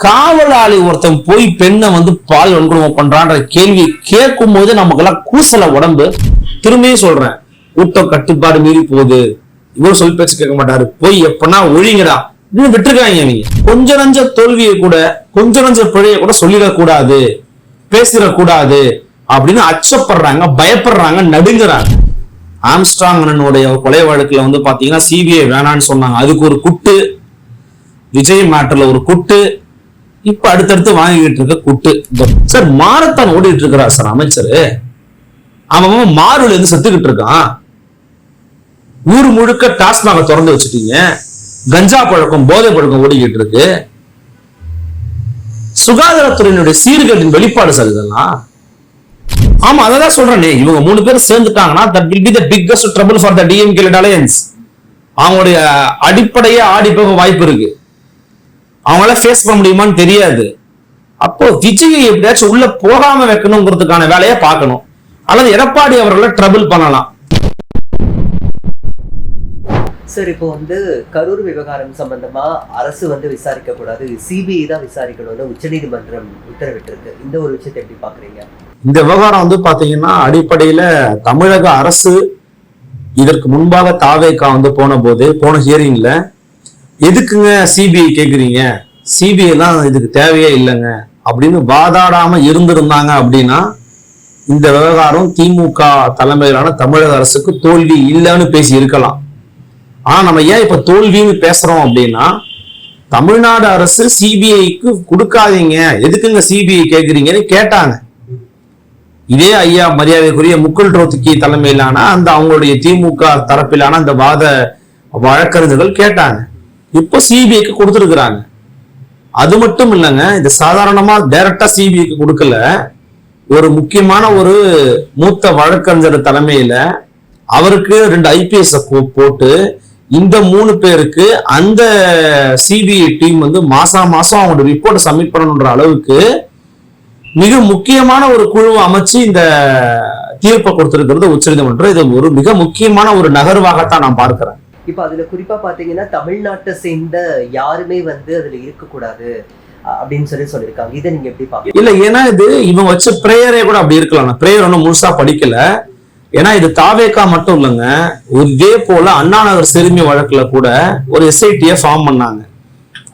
காவலாளி ஒருத்தன் போய் பெண்ணை பால் வன்கொடுமை பண்றான்ற கேள்வி கேட்கும் போது நமக்கெல்லாம் கூசல உடம்பு. திரும்பியும் சொல்றேன், கூட்டம் கட்டுப்பாடு மீறி போகுது, இவரு சொல்லி பேச்சு கேட்க மாட்டாரு, போய் எப்பனா ஒழிங்கடா இன்னும் விட்டுருக்காங்க. அவங்க கொஞ்ச நஞ்ச தோல்வியை கூட கொஞ்ச நஞ்ச பிழையை கூட சொல்லிடக்கூடாது, பேசிடக்கூடாது அப்படின்னு அச்சப்படுறாங்க, பயப்படுறாங்க, நடுங்குறாங்க. ஆம்ஸ்ட்ராங் அண்ணனுடைய கொலை வழக்குல பாத்தீங்கன்னா சிபிஐ வேணான்னு சொன்னாங்க, அதுக்கு ஒரு குட்டு, விஜய் மேட்டர்ல ஒரு குட்டு, இப்ப அடுத்தடுத்து வாங்கிட்டு இருக்க குட்டு. சார் மாரத்தான் ஓடிட்டு இருக்கிறார் சார் அமைச்சர், அவன் மாறுல இருந்து செத்துக்கிட்டு இருக்கான். ஊர் முழுக்க டாஸ்மாக திறந்து வச்சுட்டீங்க, கஞ்சா பழக்கம் போதை பழக்கம் ஓடிக்கிட்டு இருக்கு. சுகாதாரத்துறையினுடைய சீர்கேட்டின் வெளிப்பாடு சார் இதெல்லாம். ஆமா, அதான் சொல்றேன், இவங்க 3 பேரும் சேர்ந்துட்டாங்கன்னா that will be the biggest trouble for the DMK alliance. அவங்களுடைய அடிப்படையே ஆடி போக வாய்ப்பு இருக்கு, அவங்களால ஃபேஸ் பண்ண முடியுமான்னு தெரியாது. அப்போ விஜய் எப்படியாச்சும் உள்ள போகாம வைக்கணுங்கிறதுக்கான வேலையை பார்க்கணும், அல்லது எடப்பாடி அவர்களை ட்ரபிள் பண்ணலாம். சார் இப்போ கரூர் விவகாரம் சம்பந்தமா அரசு விசாரிக்க கூடாது, சிபிஐ தான் விசாரிக்கணும்னு உச்சநீதிமன்றம் உத்தரவிட்டிருக்கு. இந்த ஒரு விஷயத்தை எப்படி பாக்குறீங்க? இந்த விவகாரம் பாத்தீங்கன்னா அடிப்படையில தமிழக அரசு இதற்கு முன்பாக தாவேகா போன போது போன ஹியரிங்ல எதுக்குங்க சிபிஐ கேக்குறீங்க, சிபிஐ தான் இதுக்கு தேவையே இல்லைங்க அப்படின்னு வாதாடாம இருந்திருந்தாங்க அப்படின்னா இந்த விவகாரம் திமுக தலைமையிலான தமிழக அரசுக்கு தோல்வி இல்லைன்னு பேசி இருக்கலாம். ஆனா நம்ம ஏன் இப்ப தோல்வின்னு பேசுறோம் அப்படின்னா, தமிழ்நாடு அரசு சிபிஐக்கு கொடுக்காதீங்க, எதுக்குங்க சிபிஐ கேக்குறீங்கன்னு கேட்டாங்க. இதே ஐயா மரியாதைக்குரிய முகுல் ரோத்தகி தலைமையிலான அந்த அவங்களுடைய திமுக தரப்பிலான அந்த வாத வழக்கறிஞர்கள் கேட்டாங்க. இப்போ சிபிஐக்கு கொடுத்துருக்குறாங்க. அது மட்டும் இல்லைங்க, இது சாதாரணமா டைரக்டா சிபிஐக்கு கொடுக்கல, ஒரு முக்கியமான ஒரு மூத்த வழக்கறிஞர் தலைமையில அவருக்கு 2 ஐபிஎஸ் போட்டு இந்த 3 பேருக்கு அந்த சிபிஐ டீம் மாசம் அவங்களோட ரிப்போர்ட் சப்மிட் பண்ணணுன்ற அளவுக்கு மிக முக்கியமான ஒரு குழுவை அமைச்சு இந்த தீர்ப்பை கொடுத்திருக்கிறது உச்சநீதிமன்றம். இது ஒரு மிக முக்கியமான ஒரு நகர்வாகத்தான் நான் பார்க்கிறேன். இப்ப அதுல குறிப்பா பாத்தீங்கன்னா தமிழ்நாட்டை சேர்ந்த யாருமே அதுல இருக்கக்கூடாது அப்படின்னு சொல்லியிருக்காங்க. இதை நீங்க எப்படி பாக்க? இல்ல, ஏன்னா இது இவங்க வச்ச பிரேயரே கூட அப்படி இருக்கலாம். நான் பிரேயர் ஒன்னும் முழுசா படிக்கல, ஏன்னா இது தாவேகா மட்டும் இல்லைங்க, இதே போல அண்ணா நகர் சிறுமி வழக்குல கூட ஒரு எஸ்ஐடியை ஃபார்ம் பண்ணாங்க.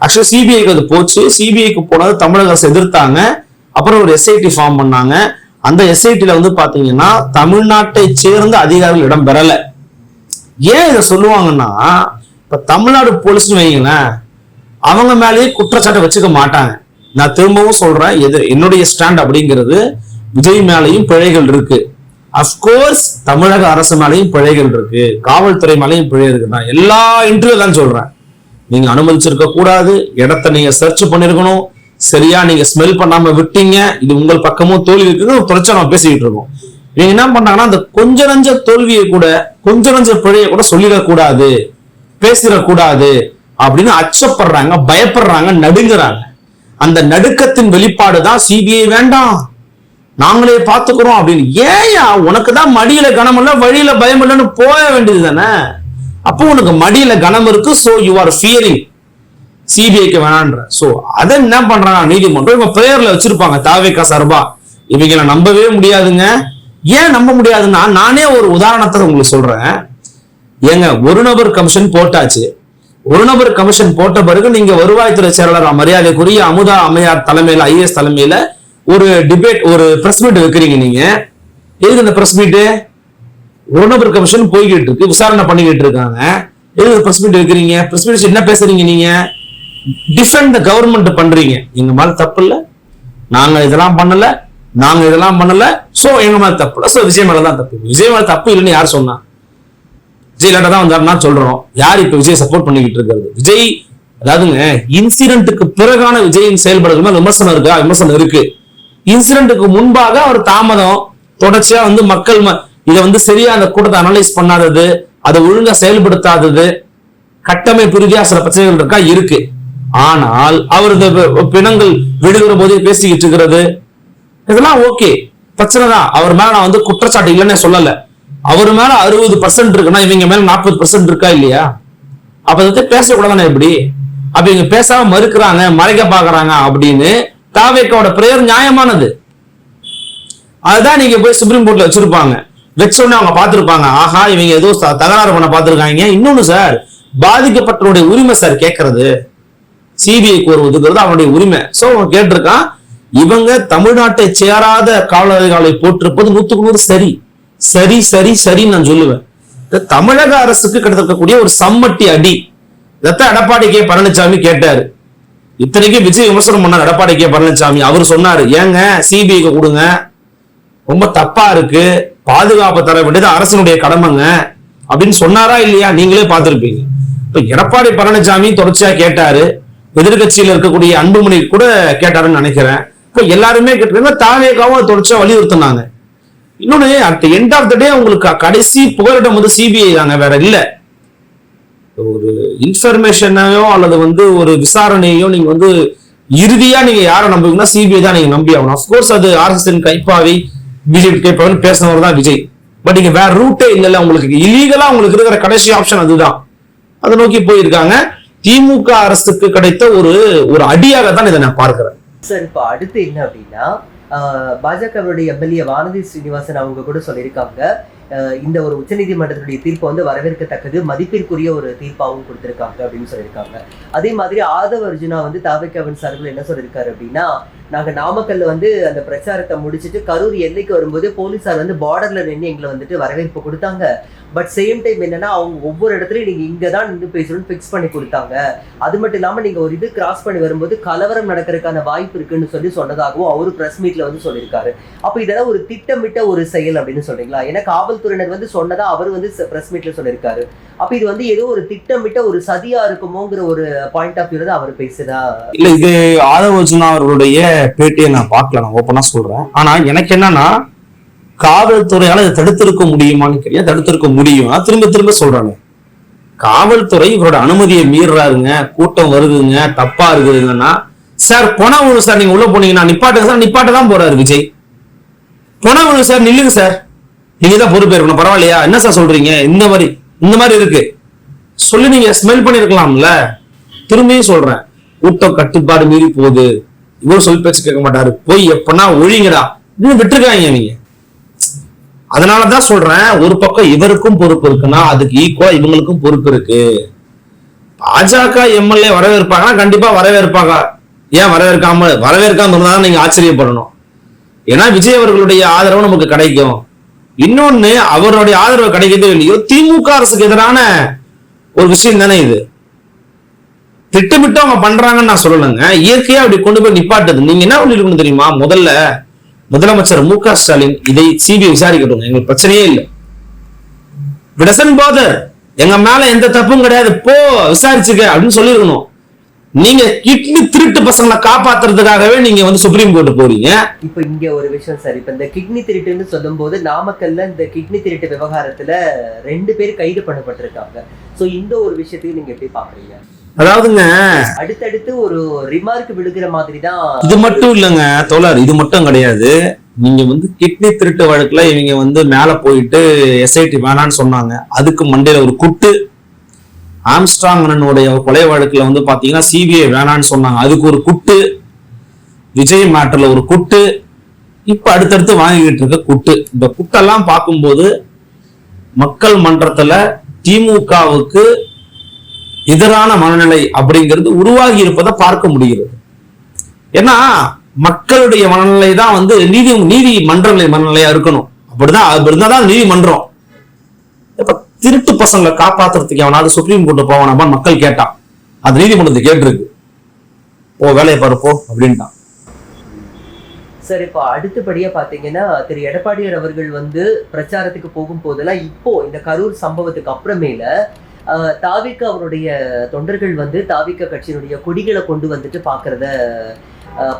ஆக்சுவலி சிபிஐக்கு அது போச்சு, சிபிஐக்கு போனது தமிழக அரசு எதிர்த்தாங்க, அப்புறம் ஒரு எஸ்ஐடி ஃபார்ம் பண்ணாங்க. அந்த எஸ்ஐடில பாத்தீங்கன்னா தமிழ்நாட்டை சேர்ந்த அதிகாரிகள் இடம் பெறல. ஏன் இதை சொல்லுவாங்கன்னா, இப்ப தமிழ்நாடு போலீஸ்னு வைங்களேன், அவங்க மேலேயே குற்றச்சாட்டை வச்சுக்க மாட்டாங்க. நான் திரும்பவும் சொல்றேன், என்னுடைய ஸ்டாண்ட் அப்படிங்கிறது விஜய் மேலேயும் பிழைகள் இருக்கு, அப்கோர்ஸ் தமிழக அரசு மேலேயும் பிழைகள் இருக்கு, காவல்துறை மேலேயும் பிழை இருக்கு. நான் எல்லா இன்டர்வியூ தான் சொல்றேன், நீங்க அனுமதிச்சிருக்க கூடாது, இடத்த நீங்க சர்ச் பண்ணிருக்கணும், சரியா நீங்க ஸ்மெல் பண்ணாம விட்டீங்க, இது உங்கள் பக்கமும் தோல்வி இருக்குன்னு தொடர்ச்சியா நம்ம பேசிக்கிட்டு இருக்கோம். இவங்க என்ன பண்றாங்கன்னா, அந்த கொஞ்ச நஞ்ச தோல்வியை கூட கொஞ்ச நஞ்ச பிழையை கூட சொல்லிடக்கூடாது, பேசிடக்கூடாது அப்படின்னு அச்சப்படுறாங்க, பயப்படுறாங்க, நடுங்குறாங்க. அந்த நடுக்கத்தின் வெளிப்பாடு தான் சிபிஐ வேண்டாம், நாங்களே பாத்துக்கிறோம் அப்படின்னு. ஏன் உனக்கு தான் மடியில கனம் இல்ல, வழியில பயம் இல்லைன்னு போக வேண்டியது தானே. அப்போ உனக்கு மடியில கனம் இருக்கு, சோ யூ ஆர் ஃபியரிங் சிபிஐக்கு வேணான்ற. சோ அதை என்ன பண்றாங்க நீதிமன்றம், இவங்க பிரேயர்ல வச்சிருப்பாங்க தாவேகா சார்பா, இவங்களை நம்பவே முடியாதுங்க. ஏன் நம்ப முடியாதுன்னா, நானே ஒரு உதாரணத்தை உங்களுக்கு சொல்றேன். ஏங்க, ஒரு நபர் கமிஷன் போட்டாச்சு, ஒரு நபர் கமிஷன் போட்ட பிறகு நீங்க வருவாய்த்துறை செயலாளர் மரியாதைக்குரிய அமுதா அம்மையார் தலைமையில ஐஏஎஸ் தலைமையில ஒரு டிபேட், ஒரு பிரஸ் மீட் வைக்கிறீங்க. நீங்க எதுக்கு இந்த பிரஸ் மீட்? ஒரு நபர் கமிஷன் போய்கிட்டு இருக்கு, விசாரணை பண்ணிக்கிட்டு இருக்காங்க, எதுக்கு பிரஸ் மீட் வைக்கிறீங்க? பிரஸ் மீட் என்ன பேசுறீங்க? நீங்க டிஃபெண்ட் த கவர்மெண்ட் பண்றீங்க. எங்க மேல தப்பு இல்ல, நாங்க இதெல்லாம் பண்ணல, நாங்க இதெல்லாம் பண்ணல, சோ எங்க மேல தப்பு இல்ல, சோ விஜய் மேலதான் தப்பு. விஜய் மேல தப்பு இல்லைன்னு யார் சொன்னா? விஜய் லேட்டா தான் வந்தாருன்னா சொல்றோம். யார் இப்ப விஜய் சப்போர்ட் பண்ணிக்கிட்டு இருக்காரு? விஜய், அதாவதுங்க, இன்சிடென்ட்டுக்கு பிறகான விஜயின் செயல்பாடுகள் விமர்சனம் இருக்கா? விமர்சனம் இருக்கு. இன்சிடென்ட்டுக்கு முன்பாக அவர் தாமதம், தொடர்ச்சியா மக்கள் இதை சரியா அந்த கூட்டத்தை அனலைஸ் பண்ணாதது, அதை ஒழுங்கா செயல்படுத்தாதது, கட்டமைப்பு ரீதியா சில பிரச்சனைகள் இருக்கா? இருக்கு. ஆனால் அவர் பிணங்கள் விடுகிற போதே பேசிக்கிட்டு இருக்கிறது, இதெல்லாம் ஓகே, பிரச்சனை தான். அவர் மேல நான் குற்றச்சாட்டு இல்லைன்னு சொல்லல. அவர் மேல 60% இருக்குன்னா இவங்க மேல 40% இருக்கா இல்லையா? அப்ப அதை பேசக்கூடாதானே? எப்படி அப்ப இவங்க பேசாம மறுக்கிறாங்க, மறைக்க பாக்குறாங்க அப்படின்னு தாவேக்காவோட பிரேயர் நியாயமானது. அதுதான் நீங்க போய் சுப்ரீம் கோர்ட்ல வச்சிருப்பாங்க. வச்சோடனே அவங்க பார்த்திருப்பாங்க, ஆஹா இவங்க ஏதோ தகராறு பண்ண பார்த்திருக்காங்க. இன்னொன்னு சார், பாதிக்கப்பட்டவருடைய உரிமை சார் கேட்கறது, சிபிஐ கோருவதுங்கிறது அவனுடைய உரிமை. சோ அவன் கேட்டிருக்கான், இவங்க தமிழ்நாட்டை சேராத காவல் அதிகாரிகளை போட்டிருப்பது 100% சரி சரி சரி சரின்னு நான் சொல்லுவேன். தமிழக அரசுக்கு கிடைத்திருக்கக்கூடிய ஒரு சம்மட்டி அடி. இதைத்தான் எடப்பாடி கே பழனிசாமி கேட்டாரு. இத்தனைக்கும் விஜய் விமர்சனம் பண்ணார் எடப்பாடி கே பழனிசாமி. அவர் சொன்னாரு, ஏங்க சிபிஐக்கு கொடுங்க, ரொம்ப தப்பா இருக்கு, பாதுகாப்பு தர வேண்டியது அரசனுடைய கடமைங்க அப்படின்னு சொன்னாரா இல்லையா? நீங்களே பார்த்திருப்பீங்க. இப்ப எடப்பாடி பழனிசாமி தொடர்ச்சியா கேட்டாரு, எதிர்கட்சியில இருக்கக்கூடிய அன்புமணி கூட கேட்டாருன்னு நினைக்கிறேன். இப்ப எல்லாருமே கேட்டாங்க, தாவேகாவும் தொடர்ச்சியா வலியுறுத்தினாங்க. இன்னொன்னு, அட் எண்ட் ஆஃப் த டே உங்களுக்கு கடைசி புகலிடம் வந்து சிபிஐ தாங்க, வேற இல்ல. ஒரு இன்ஃபர்மேஷனையோ அல்லது வந்து ஒரு விசாரணையோ நீங்க வந்து இறுதியா நீங்க யாரை நம்புவீங்கன்னா சிபிஐ தான் நீங்க நம்பி ஆகணும். அப்கோர்ஸ் அது ஆர்எஸ்எஸ் கைப்பாவி பிஜேபி கைப்பாவின்னு பேசினவர் தான் விஜய். பட் இங்க வேற ரூட்டே இல்லைல்ல உங்களுக்கு. இல்லீகலா உங்களுக்கு இருக்கிற கடைசி ஆப்ஷன் அதுதான். அதை நோக்கி போயிருக்காங்க. திமுக அரசுக்கு கிடைத்த ஒரு அடியாக தான் இதை நான் பார்க்கிறேன். சார், இப்ப அடுத்து என்ன அப்படின்னா, பாஜகவுடைய எம்எல்ஏ வானதி ஸ்ரீனிவாசன் அவங்க கூட சொல்லியிருக்காங்க, இந்த ஒரு உச்சநீதிமன்றத்துடைய தீர்ப்பு வந்து வரவேற்கத்தக்கது, மதிப்பிற்குரிய ஒரு தீர்ப்பாகவும் கொடுத்திருக்காங்க அப்படின்னு சொல்லியிருக்காங்க. அதே மாதிரி ஆதவ அர்ஜுனா வந்து தாவேக்காவின் சார்பில் என்ன சொல்லியிருக்காரு அப்படின்னா, நாங்க நாமக்கல்ல வந்து அந்த பிரச்சாரத்தை முடிச்சுட்டு கரூர் எல்லைக்கு வரும்போது போலீசார் வந்து பார்டர்ல நின்று எங்களை வந்துட்டு வரவேற்பு கொடுத்தாங்க. பட் சேம் டைம் என்னன்னா, அவங்க ஒவ்வொரு இடத்துலயும் நீங்க இங்கதான் நின்று பேசணும்னு பிக்ஸ் பண்ணி கொடுத்தாங்க. அது மட்டும் இல்லாம நீங்க ஒரு இது கிராஸ் பண்ணி வரும்போது கலவரம் நடக்கிறதுக்கான வாய்ப்பு இருக்குன்னு சொன்னதாகவும் அவரு பிரஸ் மீட்ல வந்து சொல்லியிருக்காரு. அப்ப இதெல்லாம் ஒரு திட்டமிட்ட ஒரு செயல் அப்படின்னு சொல்றீங்களா? ஏன்னா காவல்துறையினர் வந்து சொன்னதா அவர் வந்து பிரஸ் மீட்ல சொல்லியிருக்காரு. அப்ப இது வந்து ஏதோ ஒரு திட்டமிட்ட ஒரு சதியா இருக்குமோங்கிற ஒரு பாயிண்ட் ஆஃப் வியூல தான் அவர் பேசுதா? இல்ல, இது ஆதவ அர்ஜுனா அவர்களுடைய பேட்டியை நான் பார்க்கல, நான் ஓப்பனா சொல்றேன். ஆனா எனக்கு என்னன்னா, காவல்துறையால இதை தடுத்திருக்க முடியுமான்னு கேட்டா தடுத்திருக்க முடியும். திரும்ப திரும்ப சொல்றாங்க, காவல்துறை இவரோட அனுமதியை மீறாருங்க, கூட்டம் வருதுங்க, தப்பா இருக்குதுங்கன்னா, சார் பொணம் விழு சார், நீங்க உள்ள போனீங்கன்னா நிப்பாட்டுங்க சார், நிப்பாட்ட தான் போறாரு விஜய். பொணம் விழு சார், நில்லுங்க சார், நீங்க தான் பொறுப்பேற்கணும், பரவாயில்லையா, என்ன சார் சொல்றீங்க, இந்த மாதிரி இருக்கு சொல்லி நீங்க ஸ்மெல் பண்ணிருக்கலாம்ல. திரும்பியும் சொல்றேன், கூட்டம் கட்டுப்பாடு மீறி போகுது, இவ்வளவு சொல் பேச்சு கேட்க மாட்டாரு, போய் எப்பனா ஒழிங்கடா இன்னும் விட்டுருக்காங்க நீங்க. அதனாலதான் சொல்றேன், ஒரு பக்கம் இவருக்கும் பொறுப்பு இருக்குன்னா அதுக்கு ஈக்குவலா இவங்களுக்கும் பொறுப்பு இருக்கு. பாஜக எம்எல்ஏ வரவேற்பாங்கன்னா கண்டிப்பா வரவேற்பாங்க. ஏன் வரவேற்காம இருந்தாலும் நீங்க ஆச்சரியப்படணும். ஏன்னா விஜய் அவர்களுடைய ஆதரவு நமக்கு கிடைக்கும். இன்னொன்னு, அவருடைய ஆதரவு கிடைக்கிறதே இல்லையோ, திமுக அரசுக்கு எதிரான ஒரு விஷயம் தானே இது. திட்டமிட்டு அவங்க பண்றாங்கன்னு நான் சொல்லலைங்க, இயற்கையா அப்படி கொண்டு போய் நிப்பாட்டுது. நீங்க என்ன பண்ணிருக்கணும் தெரியுமா? முதலமைச்சர் மு.க. ஸ்டாலின் இதை சிபிஐ விசாரிக்கட்டும், எங்களுக்கு பிரச்சனையே இல்லை, எங்க மேல எந்த தப்பும் கிடையாது, போ விசாரிச்சுக்க அப்படின்னு சொல்லிருக்கணும். நீங்க கிட்னி திருட்டு பசங்களை காப்பாத்துறதுக்காகவே நீங்க வந்து சுப்ரீம் கோர்ட் போறீங்க. இப்ப இங்க ஒரு விஷயம் சார், இப்ப இந்த கிட்னி திருட்டுன்னு சொல்லும் போது நாமக்கல்ல இந்த கிட்னி திருட்டு விவகாரத்துல 2 பேர் கைது பண்ணப்பட்டிருக்காங்க. சோ இந்த ஒரு விஷயத்தையும் நீங்க எப்படி பாக்குறீங்க? அதாவதுங்க, அடுத்தடுத்து ஒரு ரிமார்க் விழுகிற மாதிரி தான். இது மட்டும் இல்லைங்க தோழர், இது மட்டும் கிடையாது. நீங்க வந்து கிட்னி திருட்டு வழக்குல இவங்க வந்து மேல போயிட்டு எஸ்ஐடி வேணான்னு சொன்னாங்க, அதுக்கு மண்டையில ஒரு குட்டு. ஆம்ஸ்ட்ராங் அண்ணனுடைய கொலை வழக்குல வந்து பாத்தீங்கன்னா சிபிஐ வேணான்னு சொன்னாங்க, அதுக்கு ஒரு குட்டு. விஜய் மேட்டர்ல ஒரு குட்டு. இப்ப அடுத்தடுத்து வாங்கிட்டு இருக்க குட்டு. இந்த குட்டெல்லாம் பார்க்கும்போது மக்கள் மன்றத்துல திமுகவுக்கு எதிரான மனநிலை அப்படிங்கிறது உருவாகி இருப்பதை பார்க்க முடிகிறது. ஏன்னா மக்களுடைய மனநிலை தான் வந்து நீதிமன்றங்களை மனநிலையா இருக்கணும். அப்படிதான் நீதிமன்றம். இப்ப திருட்டு பசங்களை காப்பாத்துறதுக்கு எவனாவது சுப்ரீம் கோர்ட் போவானாமா மக்கள் கேட்டான், அது நீதிமன்றத்தை கேட்டிருக்கு, ஓ வேலையை பாருப்போ அப்படின்ட்டான். சார், இப்போ அடுத்தபடியா பாத்தீங்கன்னா திரு எடப்பாடியார் அவர்கள் வந்து பிரச்சாரத்துக்கு போகும் போதெல்லாம் இப்போ இந்த கரூர் சம்பவத்துக்கு அப்புறமேல தாவிக அவருடைய தொண்டர்கள் வந்து தாவிக கட்சியினுடைய கொடிகளை கொண்டு வந்துட்டு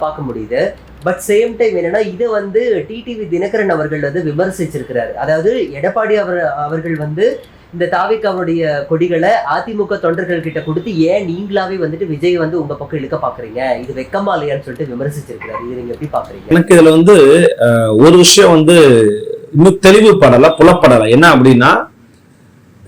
பார்க்க முடியுது. பட் சேம் டைம் என்னன்னா, இதை வந்து டிடிவி தினகரன் அவர்கள் வந்து விமர்சிச்சிருக்கிறாரு. அதாவது எடப்பாடி அவர்கள் வந்து இந்த தாவிக அவருடைய கொடிகளை அதிமுக தொண்டர்கள் கிட்ட கொடுத்து ஏன் நீங்களாவே வந்துட்டு விஜய் வந்து உங்க பக்கம் இழுக்க பாக்குறீங்க, இது வெக்கமா இல்லையான்னு சொல்லிட்டு விமர்சிச்சிருக்கிறாரு. இது நீங்க எப்படி பாக்குறீங்க? எனக்கு இதுல வந்து ஒரு விஷயம் வந்து இன்னும் தெளிவுபடல, புலப்படல. என்ன அப்படின்னா,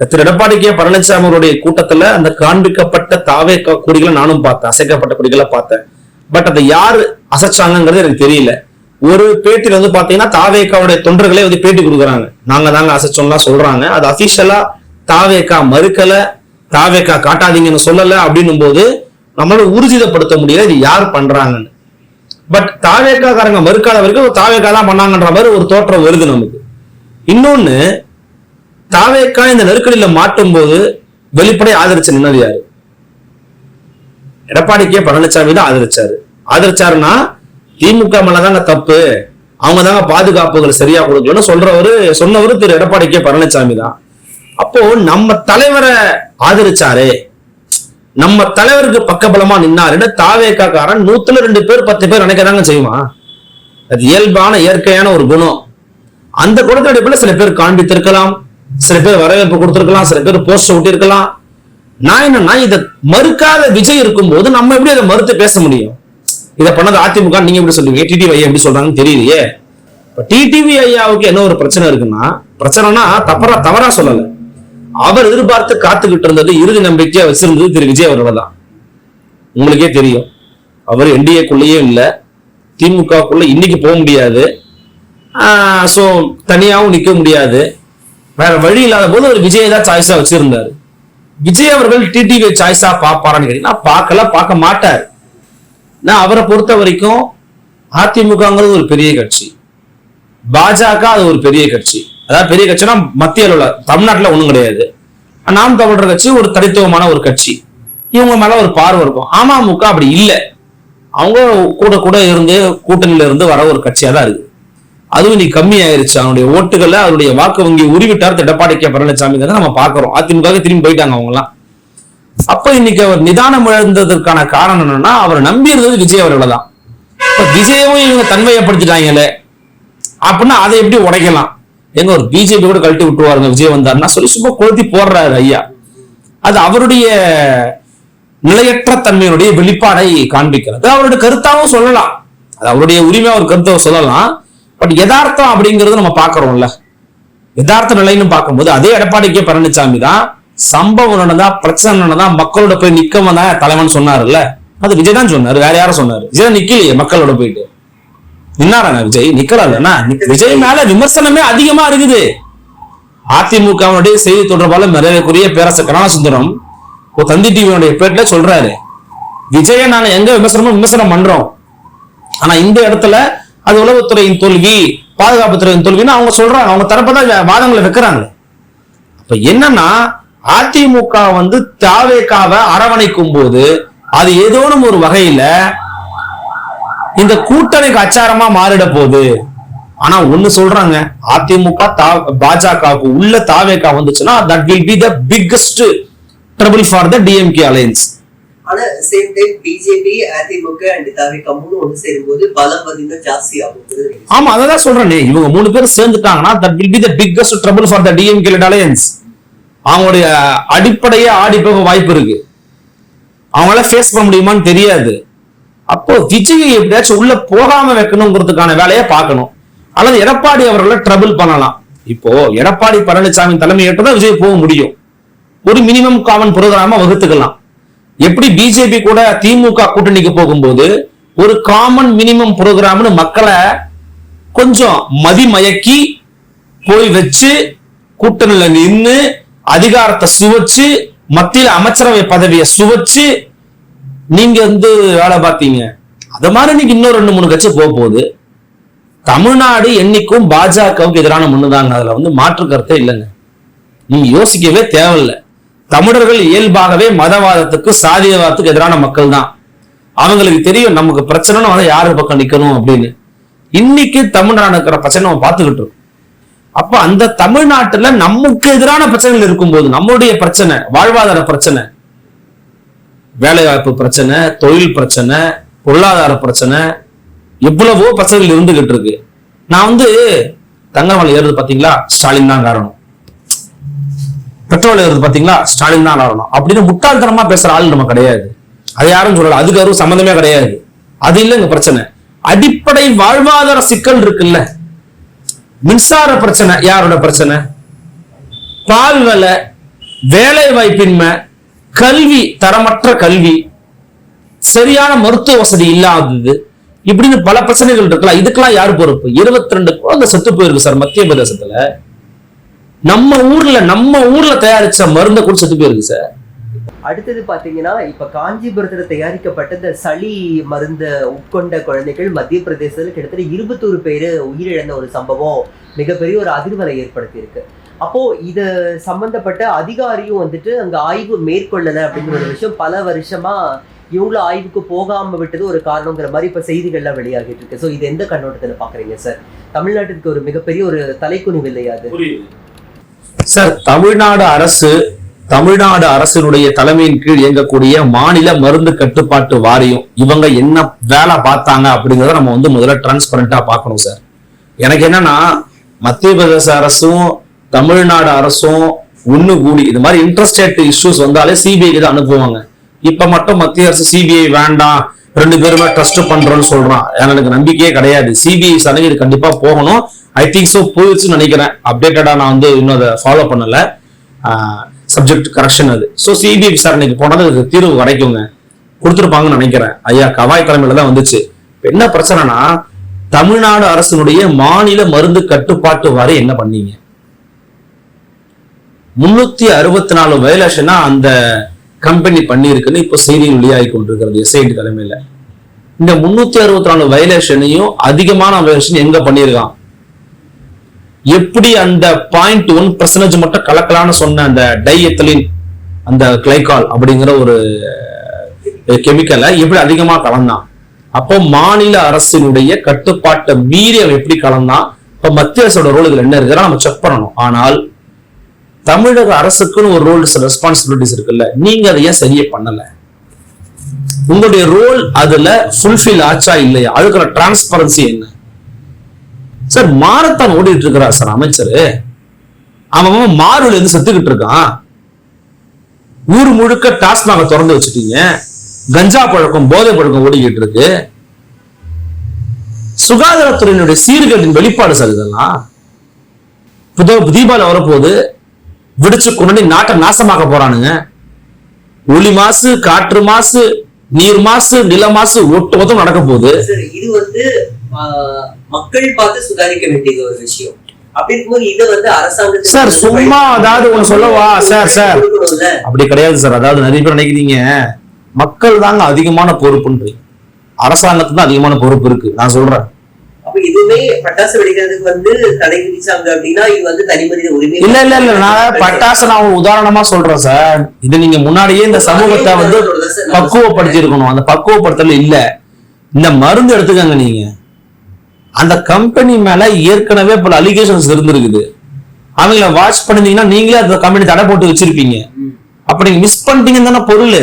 திரு எடப்பாடி கே பழனிசாமி அவருடைய கூட்டத்துல அந்த காண்பிக்கப்பட்ட தாவே கொடிகளை நானும் பார்த்தேன், அசைக்கப்பட்ட கொடிகளை பார்த்தேன். பட் அதை யாரு அசைச்சாங்கிறது எனக்கு தெரியல. ஒரு பேட்டியில வந்து பாத்தீங்கன்னா தாவேக்காவுடைய தொண்டர்களே வந்து பேட்டி கொடுக்குறாங்க, நாங்க தாங்க அசைச்சோம்லாம் சொல்றாங்க. அது அபிஷியலா தாவேக்கா மறுக்கல, தாவேக்கா காட்டாதீங்கன்னு சொல்லல. அப்படின்னும் போது நம்மளால ஊர்ஜிதப்படுத்த முடியல இது யார் பண்றாங்கன்னு. பட் தாவேக்கா காரங்க மறுக்காத வரைக்கும் தாவேக்கா தான் பண்ணாங்கன்ற மாதிரி ஒரு தோற்றம் வருது நமக்கு. இன்னொன்னு, தாவேக்கா இந்த நெருக்கடியில மாட்டும் போது வெளிப்படை ஆதரிச்சு நின்னது யாரு? எடப்பாடி கே பழனிசாமி தான் ஆதரிச்சாருன்னா திமுக மேலதாங்க தப்பு, அவங்க தாங்க பாதுகாப்புகள் சரியா கொடுக்கணும்னு சொன்னவரு திரு எடப்பாடி கே பழனிசாமி தான். அப்போ நம்ம தலைவரை ஆதரிச்சாரே, நம்ம தலைவருக்கு பக்கபலமா நின்னாருன்னு தாவேக்கா காரன் 102 பேர் 10 பேர் நினைக்கிறாங்க செய்வான். அது இயல்பான இயற்கையான ஒரு குணம். அந்த குணத்தின் அடிப்படையில் சில பேர் காண்பித்திருக்கலாம், சில பேர் வரவேற்பு கொடுத்திருக்கலாம், சில பேர் போஸ்டர் ஒட்டியிருக்கலாம். நான் என்னன்னா, இதை மறுக்காத விஜய் இருக்கும்போது நம்ம எப்படி அதை மறுத்து பேச முடியும்? இதை பண்ணது அதிமுக நீங்க எப்படி சொல்றீங்க, டிடிவி ஐயா எப்படி சொல்றாங்கன்னு தெரியலையே. இப்ப டிடிவி ஐயாவுக்கு என்ன ஒரு பிரச்சனை இருக்குன்னா, பிரச்சனைனா தவறா சொல்லல, அவர் எதிர்பார்த்து காத்துக்கிட்டு இருந்தது, இறுதி நம்பிக்கையா வச்சிருந்தது திரு விஜய் அவர்கள் தான். உங்களுக்கே தெரியும், அவர் என்டிஏக்குள்ளேயே இல்லை, திமுகக்குள்ள இன்னைக்கு போக முடியாது, சோ தனியாவும் நிக்க முடியாது, வேற வழி இல்லாத போது ஒரு விஜய் தான் சாய்ஸா வச்சிருந்தாரு. விஜய் அவர்கள் டிடிவி சாய்ஸா பாப்பாரான்னு கேட்டீங்கன்னா பார்க்க மாட்டார். நான் அவரை பொறுத்த வரைக்கும் அதிமுகங்கிறது ஒரு பெரிய கட்சி, பாஜக அது ஒரு பெரிய கட்சி. அதாவது பெரிய கட்சினா மத்திய அளவுல, தமிழ்நாட்டுல ஒண்ணும் கிடையாது. நாம் தமிழர் கட்சி ஒரு தனித்துவமான ஒரு கட்சி, இவங்க மேல ஒரு பார்வை இருக்கும். அமமுக அப்படி இல்லை, அவங்க கூட இருந்து கூட்டணியில இருந்து வர ஒரு கட்சியா தான் இருக்கு. அதுவும் இன்னைக்கு கம்மி ஆயிருச்சு, அவனுடைய ஓட்டுகள்ல அவருடைய வாக்கு வங்கி உருவிட்டார் எடப்பாடி கே பழனிசாமி தான் நம்ம பாக்குறோம். அதிமுக திரும்பி போயிட்டாங்க அவங்க எல்லாம். அப்ப இன்னைக்கு அவர் நிதானம் இழந்ததற்கான காரணம் என்னன்னா, அவர் நம்பி இருந்தது விஜய் அவர்களை தான். இப்ப விஜயவும் இவங்க தன்மையப்படுத்திட்டாங்களே அப்படின்னா அதை எப்படி உடைக்கலாம்? எங்க ஒரு பிஜேபி கூட கழட்டி விட்டுருவாருங்க விஜய் வந்தாருன்னா சொல்லி சும்மா கொளுத்தி போடுறாரு ஐயா. அது அவருடைய நிலையற்ற தன்மையினுடைய வெளிப்பாடை காண்பிக்கிறது. அவருடைய கருத்தாவும் சொல்லலாம், அது அவருடைய உரிமை, அவர் கருத்தை சொல்லலாம். பட் யதார்த்தம் அப்படிங்கிறது நம்ம பாக்குறோம்ல, யதார்த்த நிலைன்னு பார்க்கும்போது அதே எடப்பாடி கே பழனிசாமி தான் சம்பவம் நடந்தா பிரச்சனை நடந்தா மக்களோட போய் நிக்கவன் தான் தலைவன் சொன்னாருல்ல, அது விஜய் தான் சொன்னாரு, வேற யாரும் சொன்னாரு? விஜய் நிக்கலையே, மக்களோட போயிட்டு நின்னாராங்க விஜய்? நிக்கலாம்னா விஜய் மேல விமர்சனமே அதிகமா இருக்குது. அதிமுகவுடைய செய்தி தொடர்பாளர் மரியாதைக்குரிய பேரரசர் கருணாசுந்தரம் ஒரு தந்தி டிவியோடைய பேட்ல சொல்றாரு, விஜய நாங்க எங்க விமர்சனம் பண்றோம், ஆனா இந்த இடத்துல அது உளவுத்துறையின் தோல்வி, பாதுகாப்புத்துறையின் தோல்வின்னு அவங்க சொல்றாங்க, அவங்க தரப்பதான் வாதங்களை வைக்கிறாங்க. அப்ப என்னன்னா, அதிமுக வந்து தாவேக்காவை அரவணைக்கும் போது அது ஏதோனும் ஒரு வகையில இந்த கூட்டணிக்கு அச்சாரமா மாறிட போகுது. ஆனா ஒண்ணு சொல்றாங்க, அதிமுக பாஜகவுக்கு உள்ள தாவேக்கா வந்துச்சுன்னா that will be the biggest trouble for the DMK alliance. ஆனா same time BJP, AIADMK and TVK மூணு ஒன்று சேரும்போது பலம் வந்து ஜாஸ்தி ஆகும். ஆமா, அதான் சொல்றேன், இவங்க 3 பேர் சேர்ந்துட்டாங்கன்னா that will be the biggest trouble for the DMK alliance. அவங்களுடைய அடிப்படையே ஆடி போக வாய்ப்பு இருக்கு, அவங்களால ஃபேஸ் பண்ண முடியுமான்னு தெரியாது. அப்போ விஜய் எப்படியாச்சும் உள்ள போகாம வைக்கணுங்கிறதுக்கான வேலையை பார்க்கணும், அல்லது எடப்பாடி அவர்களை ட்ரபிள் பண்ணலாம். இப்போ எடப்பாடி பழனிசாமி தலைமை ஏற்றதான் விஜய் போக முடியும், ஒரு மினிமம் காமன் புரோகிராம வகுத்துக்கலாம். எப்படி பிஜேபி கூட திமுக கூட்டணிக்கு போகும்போது ஒரு காமன் மினிமம் புரோகிராம்னு மக்களை கொஞ்சம் மதிமயக்கி போய் வச்சு கூட்டணியில நின்று அதிகாரத்தை சுவைச்சு மத்தியில அமைச்சரவை பதவியை சுவைச்சு நீங்க வந்து வேலை பார்த்தீங்க, அது மாதிரி நீங்க இன்னும் 2-3 கட்சி போக போகுது. தமிழ்நாடு என்னைக்கும் பாஜகவுக்கு எதிரான முன்னுதாங்க, அதுல வந்து மாற்று கருத்தே இல்லைங்க, நீங்க யோசிக்கவே தேவையில்லை. தமிழர்கள் இயல்பாகவே மதவாதத்துக்கு சாதியவாதத்துக்கு எதிரான மக்கள் தான். அவங்களுக்கு தெரியும் நமக்கு பிரச்சனைன்னு வந்து யாரு பக்கம் நிக்கணும் அப்படின்னு. இன்னைக்கு தமிழ்நாடு இருக்கிற பிரச்சனை நம்ம பார்த்துக்கிட்டு இருக்கோம். அப்ப அந்த தமிழ்நாட்டுல நமக்கு எதிரான பிரச்சனைகள் இருக்கும்போது, நம்மளுடைய பிரச்சனை, வாழ்வாதார பிரச்சனை, வேலைவாய்ப்பு பிரச்சனை, தொழில் பிரச்சனை, பொருளாதார பிரச்சனை, எவ்வளவோ பிரச்சனைகள் இருந்துகிட்டு இருக்கு. நான் வந்து தங்கமலை ஏறுறது பாத்தீங்களா, ஸ்டாலின் தான் காரணம். பெட்ரோல் ஏறுறது பாத்தீங்களா, ஸ்டாலின் தான் காரணம் அப்படின்னு முட்டாள்தனமா பேசுற ஆள் நம்ம கிடையாது. அது யாரும் சொல்லல, அதுக்கு யாரும் சம்பந்தமே கிடையாது. அது இல்லைங்க பிரச்சனை. அடிப்படை வாழ்வாதார சிக்கல் இருக்குல்ல, மின்சார பிரச்சனை யாரோட பிரச்சனை, பால் விலை, வேலை வாய்ப்பின்மை, கல்வி, தரமற்ற கல்வி, சரியான மருத்துவ வசதி இல்லாதது, இப்படின்னு பல பிரச்சனைகள் இருக்கலாம். இதுக்கெல்லாம் யாரு பொறுப்பு? 22 குழந்தை செத்து போயிருக்கு சார் மத்திய பிரதேசத்துல. நம்ம ஊர்ல தயாரிச்ச மருந்தை கூட செத்து போயிருக்கு சார். அடுத்தது பாத்தீங்கன்னா இப்ப காஞ்சிபுரத்துல தயாரிக்கப்பட்ட இந்த சளி மருந்த உட்கொண்ட குழந்தைகள் மத்திய பிரதேசத்துல கிட்டத்தட்ட 21 பேரு உயிரிழந்த ஒரு சம்பவம் மிகப்பெரிய ஒரு அதிர்வலை ஏற்படுத்தி இருக்கு. அப்போ இது சம்பந்தப்பட்ட அதிகாரியும் வந்துட்டு அங்க ஆய்வு மேற்கொள்ளல அப்படிங்கிற ஒரு விஷயம் பல வருஷமா இவங்களும் ஆய்வுக்கு போகாம விட்டது ஒரு காரணங்கிற மாதிரி இப்ப செய்திகள்லாம் வெளியாகிட்டு இருக்கு. ஸோ இது எந்த கண்ணோட்டத்துல பாக்குறீங்க சார்? தமிழ்நாட்டுக்கு ஒரு மிகப்பெரிய ஒரு தலைக்குனிவு இல்லையா அது? சார், தமிழ்நாடு அரசினுடைய தலைமையின் கீழ் இயங்கக்கூடிய மாநில மருந்து கட்டுப்பாட்டு வாரியம் இவங்க என்ன வேலை பார்த்தாங்க அப்படிங்கறத நம்ம முதல்ல டிரான்ஸ்பரண்டா பார்க்கணும் சார். எனக்கு என்னன்னா, மத்திய பிரதேச அரசும் தமிழ்நாடு அரசும் ஒண்ணு கூடி இது மாதிரி இன்டர்ஸ்டேட் இஷ்யூஸ் வந்தாலே சிபிஐக்கு தான் அனுப்புவாங்க. இப்ப மட்டும் மத்திய அரசு சிபிஐ வேண்டாம், 2 பேருமே ட்ரஸ்ட் பண்றோம்னு சொல்றான். எனக்கு நம்பிக்கையே கிடையாது. சிபிஐ சனகி இது கண்டிப்பா போகணும். ஐ திங்க் சோ போயிடுச்சுன்னு நினைக்கிறேன். அப்டேட்டடா நான் இன்னும் அதை ஃபாலோ பண்ணல. சப்ஜெக்ட் கரெக்ஷன் அது. ஸோ சிபிஐ விசாரணைக்கு போனது அதுக்கு தீர்வு கிடைக்குங்க, கொடுத்துருப்பாங்கன்னு நினைக்கிறேன். ஐயா கவாய் தலைமையில தான் வந்துச்சு. என்ன பிரச்சனைனா, தமிழ்நாடு அரசினுடைய மாநில மருந்து கட்டுப்பாட்டு வாரியம் என்ன பண்ணீங்க? 364 வயலேஷனா அந்த கம்பெனி பண்ணிருக்குன்னு இப்போ செய்தி வெளியாகி கொண்டிருக்கிறது எஸ்ஐடி தலைமையில. இந்த 364 வயலேஷனையும் அதிகமான வயலேஷன் எங்க பண்ணியிருக்கான்? எப்படி அந்த 0.1% மட்டும் கலக்கலான்னு சொன்ன அந்த டைஎத்தலின், அந்த கிளைகால் அப்படிங்கிற ஒரு கெமிக்கலை எப்படி அதிகமா கலந்தான்? அப்போ மாநில அரசினுடைய கட்டுப்பாட்டை மீறி அவன் எப்படி கலந்தான்? இப்ப மத்திய அரசோட ரோல் இதுல என்ன இருக்குன்னா நம்ம செக் பண்ணணும். ஆனால் தமிழக அரசுக்குன்னு ஒரு ரோல் ரெஸ்பான்சிபிலிட்டிஸ் இருக்குல்ல, நீங்க அதை ஏன் சரியா பண்ணல? உங்களுடைய ரோல் அதுல ஃபுல்ஃபில் ஆச்சா இல்லையா? அதுக்குள்ள டிரான்ஸ்பரன்சி என்ன சார்? மாரத்தான் ஓடிட்டு இருக்கிறா சார் அமைச்சர். அவன் மாறுல இருந்து செத்துக்கிட்டு இருக்கான். ஊர் முழுக்க டாஸ்மாக திறந்து வச்சுட்டீங்க. கஞ்சா பழக்கம், போதை பழக்கம் ஓடிக்கிட்டு இருக்கு. சுகாதாரத்துறையினுடைய சீர்கேட்டின் வெளிப்பாடு சார் இதெல்லாம். தீபாவளி வரப்போது விடிச்சு கொண்டு நாட்டை நாசமாக்க போறானுங்க. ஒளி மாசு, காற்று மாசு, நீர் மாசு, நில மாசு ஒட்டுமொத்தம் நடக்க போகுது. இது மக்கள் பார்த்து சுதாரிக்க வேண்டியது ஒரு விஷயம். அப்படி இருக்கும்போது இதை அரசாங்கத்துக்கு சார் சும்மா அதாவது ஒண்ணு சொல்லவா சார்? அப்படி கிடையாது சார். அதாவது நிறைய பேர் நினைக்கிறீங்க மக்கள் தாங்க அதிகமான பொறுப்புன்றீங்க. அரசாங்கத்துக்கு தான் அதிகமான பொறுப்பு இருக்கு. நான் சொல்றேன், இதுவே பட்டாசு வெடிக்கிறதுக்கு தடை விதிச்சாங்க அப்படின்னா இது தனி மனித உரிமை இல்ல. நான் பட்டாசு நான் உதாரணமா சொல்றேன் சார். இது நீங்க முன்னாடியே இந்த சமூகத்தை பக்குவப்படுத்தி இருக்கணும். அந்த பக்குவப்படுத்தல இல்ல. இந்த மருந்து எடுத்துக்கங்க. நீங்க அந்த கம்பெனி மேல ஏற்கனவே பல அலிகேஷன்ஸ் இருந்திருக்குது. அவங்கள வாட்ச் பண்ணிருந்தீங்கன்னா நீங்களே அந்த கம்பெனி தடை போட்டு வச்சிருப்பீங்க. அப்ப நீங்க மிஸ் பண்ணிட்டீங்க தானே பொருள்.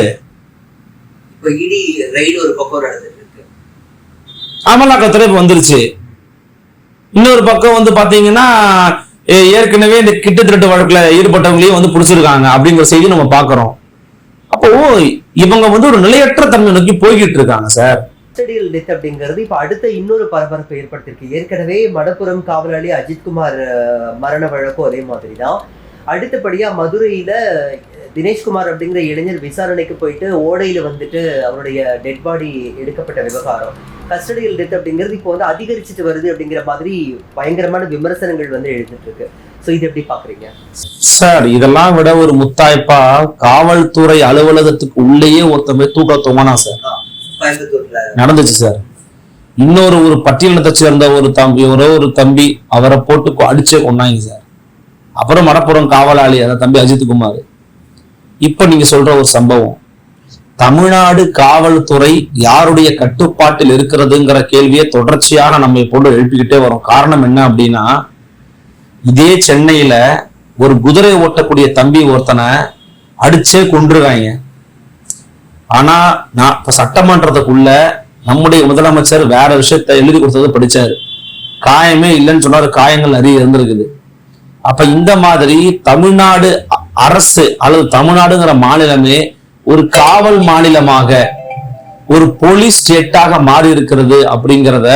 ஒரு பக்கம் நடந்துட்டு இருக்கு, அமலாக்கத்துறை இப்ப வந்துருச்சு. இன்னொரு பக்கம் பாத்தீங்கன்னா ஏற்கனவே இந்த கிட்டு திருட்டு வழக்குல ஈடுபட்டவங்களையும் பிடிச்சிருக்காங்க அப்படிங்கிற செய்தி நம்ம பாக்குறோம். அப்போ இவங்க ஒரு நிலையற்ற தன்மை நோக்கி போய்கிட்டு இருக்காங்க சார். கஸ்டடியல் டெத் அப்படிங்கிறது இப்ப அடுத்த இன்னொரு பரபரப்பை ஏற்படுத்திருக்கு. ஏற்கனவே மடப்புரம் காவலாளி அஜித்குமார் மரண வழக்கும் அதே மாதிரிதான். அடுத்தபடியா மதுரையில தினேஷ்குமார் அப்படிங்கிற இளைஞர் விசாரணைக்கு போயிட்டு ஓடையில அவருடைய டெட் பாடி எடுக்கப்பட்ட விவகாரம், கஸ்டடியல் டெத் அப்படிங்கிறது இப்போ அதிகரிச்சுட்டு வருது அப்படிங்கிற மாதிரி பயங்கரமான விமர்சனங்கள் எழுதிட்டு இருக்கு. சோ இது எப்படி பாக்குறீங்க சார்? இதெல்லாம் விட ஒரு முத்தாய்ப்பா காவல்துறை அலுவலகத்துக்கு உள்ளேயே ஒருத்தமே தூக்க தூங்கினா சார் நடந்துச்சு சார். இன்னொரு பட்டியலினத்தை சேர்ந்த ஒரு தம்பி அவரை போட்டு அடிச்சே கொண்டாங்க சார். அப்புறம் மடப்புறம் காவலாளி அந்த தம்பி அஜித்குமார். இப்ப நீங்க சொல்ற ஒரு சம்பவம், தமிழ்நாடு காவல்துறை யாருடைய கட்டுப்பாட்டில் இருக்கிறதுங்கிற கேள்வியை தொடர்ச்சியாக நம்ம போட்டு எழுப்பிக்கிட்டே வரும். காரணம் என்ன அப்படின்னா, இதே சென்னையில ஒரு குதிரை ஓட்டக்கூடிய தம்பி ஒருத்தனை அடிச்சே கொன்றுறாங்க. ஆனா நான் இப்ப சட்டமன்றத்துக்குள்ள நம்முடைய முதலமைச்சர் வேற விஷயத்த எழுதி கொடுத்தது படிச்சாரு. காயமே இல்லைன்னு சொன்னாரு, காயங்கள் நிறைய இருந்திருக்குது. அப்ப இந்த மாதிரி தமிழ்நாடு அரசு அல்லது தமிழ்நாடுங்கிற மாநிலமே ஒரு காவல் மாநிலமாக, ஒரு போலீஸ் ஸ்டேட்டாக மாறி இருக்கிறது அப்படிங்கிறத